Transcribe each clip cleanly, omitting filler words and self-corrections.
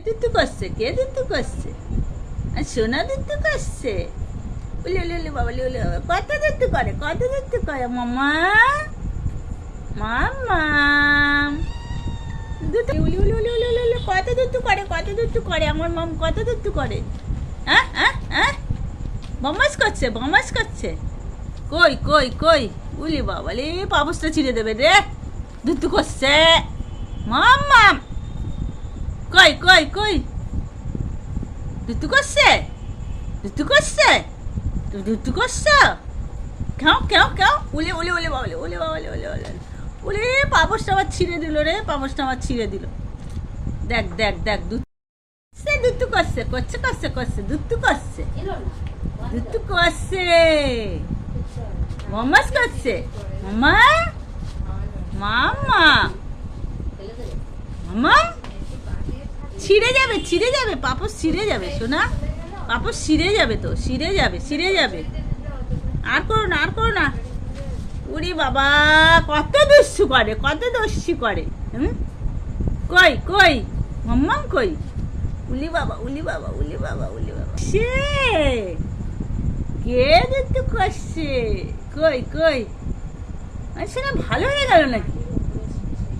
দুত্তু করছে? কে দুত্তু করছে? আর সোনা দুত্তু করছে? উলি উলি উলি বাবা, উলি বাবা, কত দুত্তু করে, কত দুত্তু করে মামা, মামা দুত্তু উলি উলি উলি উলি উলি, কত দুত্তু করে, কত দুত্তু করে আমার মাম, কত দুত্তু করে। হ্যাঁ হ্যাঁ হ্যাঁ, বমাস করছে, বমাস করছে। কই কই কই, উলি বাবা লে, পাবসটা ছিঁড়ে দেবে রে। দুত্তু করছে মাম্মা, কই কই কই, দুত্তু করছে, দুত্তু করছে, তুমি দুত্তু করছো? কেউ কেউ কেউ, উলি উলি উলি বাবলে, উলি বাবলে, উলি বাবলে, উলি, পাবসটা আবার ছিঁড়ে দিল রে, পাবসটা আবার ছিঁড়ে দিল। দেখ দেখ দেখ, সে দুত্তু করছে, করছে করছে করছে, দুত্তু করছে, দুত্তু করছে, মমাস করছে, মামা, মামা, মামা, ছিঁড়ে যাবে, ছিঁড়ে যাবে, পাপড় ছিঁড়ে যাবে সোনা, পাপড় ছিঁড়ে যাবে তো, ছিঁড়ে যাবে, ছিঁড়ে যাবে। আর করো না, আর করো না। উরি বাবা, কত দুষ্টু করে, কত দুষ্টু করে। কই কই, মাম্মাম কই, উলি বাবা, উলি বাবা, উলি বাবা, উলি বাবা, সে কে দুষ্টু করছে? কই কই, সেটা ভালো হয়ে গেল নাকি?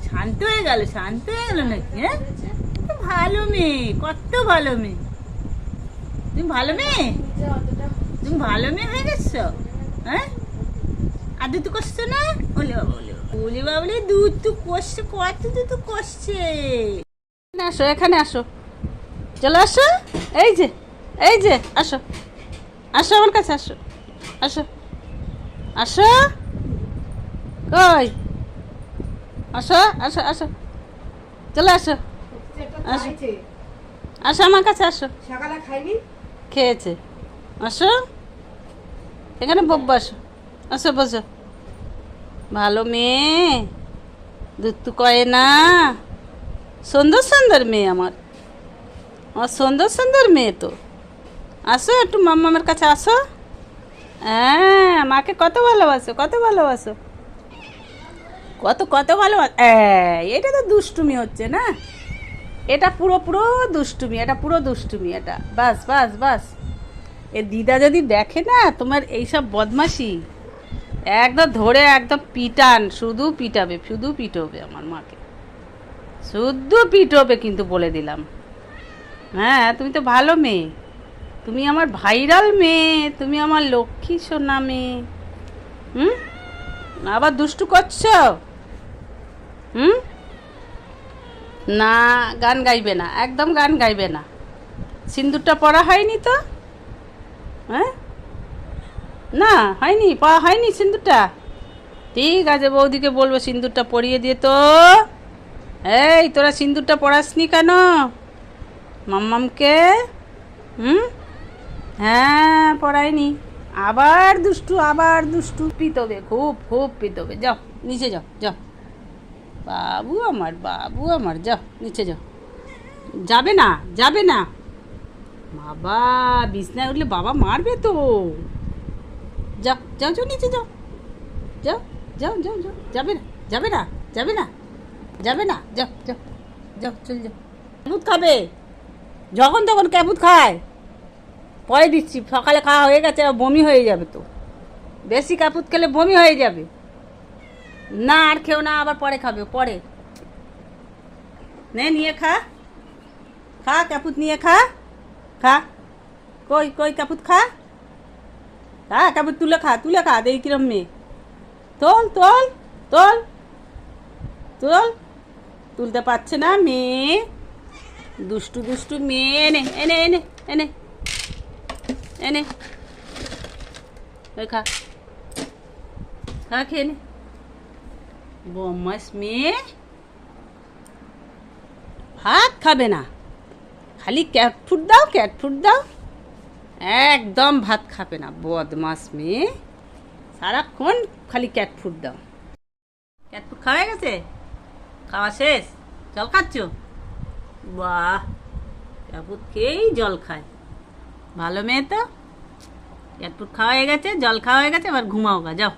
শান্ত হয়ে গেল, শান্ত হয়ে গেল নাকি? হ্যাঁ, ভালো মেয়ে, কত ভালো মেয়ে, তুমি ভালো মেয়ে, তুমি ভালো মেয়ে হয়ে গেছো। হ্যাঁ, আর দুধ করছো না? ওলে বাবা, ওলে বাবা, ওলে বাবলে, দুধ তো করছে, কত দুধ করছে। আসো, এখানে আসো, চলো আসো, এই যে, এই যে, আসো, আসো আমার কাছে, আসো, আসো, আসো, কই, আসো আসো আসো, চলে আসো, আসো, আসো আমার কাছে, আসো। সকালে খাইনি, খেয়েছে, আসো এখানে বকবো, আসো, আসো বসো। ভালো মেয়ে, দুত্তু করে না, সুন্দর সুন্দর মেয়ে আমার, আমার সুন্দর সুন্দর মেয়ে তো। আসো একটু মাম্মামের কাছে আসো। হ্যাঁ, মাকে কত ভালোবাসো, কত ভালোবাসো, কত কত ভালোবাসো। এটা তো দুষ্টুমি হচ্ছে না, এটা পুরো পুরো দুষ্টুমি, এটা পুরো দুষ্টুমি, এটা বাস বাস বাস। এ দিদা যদি দেখে না তোমার এইসব বদমাশি, একদম ধরে একদম পিটান, শুধু পিটাবে, শুধু পিটবে আমার মাকে, শুধু পিটবে কিন্তু, বলে দিলাম। হ্যাঁ, তুমি তো ভালো মেয়ে, তুমি আমার ভাইরাল মেয়ে, তুমি আমার লক্ষ্মী সোনা মেয়ে। আবার দুষ্টু করছো? না, গান গাইবে না, একদম গান গাইবে না। সিন্দুরটা পরা হয়নি তো? হ্যাঁ, না হয়নি, পরা হয়নি সিন্দুরটা। ঠিক আছে, বৌদিকে বলবো সিন্দুরটা পরিয়ে দিয়ে তো। এই, তোরা সিন্দুরটা পরাসনি কেন মাম্মামকে? হ্যাঁ, পড়ায়নি, আবার দুষ্টু, আবার দুষ্টু, পিতবে, খুব খুব পিতবে। যাও নিচে যাও, যাও বাবু আমার, বাবু আমার, যাও নিচে যাও। যাবে না, যাবে না বাবা, বিছনায় উঠলে বাবা মারবে তো। যাও যাও যাও, নিচে যাও, যাও যাও যাও যাও, যাবে না, যাবে না, যাবে না, যাবে না, যাও যাও যাও, চল যাও। ক্যাপুত খাবে, যখন তখন ক্যাপুত খায়, পরে দিচ্ছি, সকালে খাওয়া হয়ে গেছে, বমি হয়ে যাবে তো, বেশি কাপুত খেলে বমি হয়ে যাবে। না আর খেও না, আবার পরে খাবে, পরে নে, নিয়ে খা, খা কাপুত নিয়ে খা, খা, কই কই কাপুত খা, খা কাপুত, তুলে খা, তুলে খা, দেখি কিরম মেয়ে। তোল তোল তোল তোল, তুলতে পারছে না মেয়ে, দুষ্টু দুষ্টু মেয়ে। এনে এনে এনে এনে এনে, ওই খা, খা, খেয়ে নে, বদমাস মেয়ে, ভাত খাবে না, খালি ক্যাট ফুড দাও, ক্যাট ফুড দাও, একদম ভাত খাবে না, বদমাস মেয়ে, সারাক্ষণ খালি ক্যাট ফুড দাও। ক্যাট ফুড খাওয়া গেছে, খাওয়া শেষ, জল খাচ্ছ? বাহ, ক্যাট ফুড খেয়েই জল খায়, ভালো মেয়ে তো। ক্যাট ফুড খাওয়া হয়ে গেছে, জল খাওয়া হয়ে গেছে, এবার ঘুমাও গা, যাও।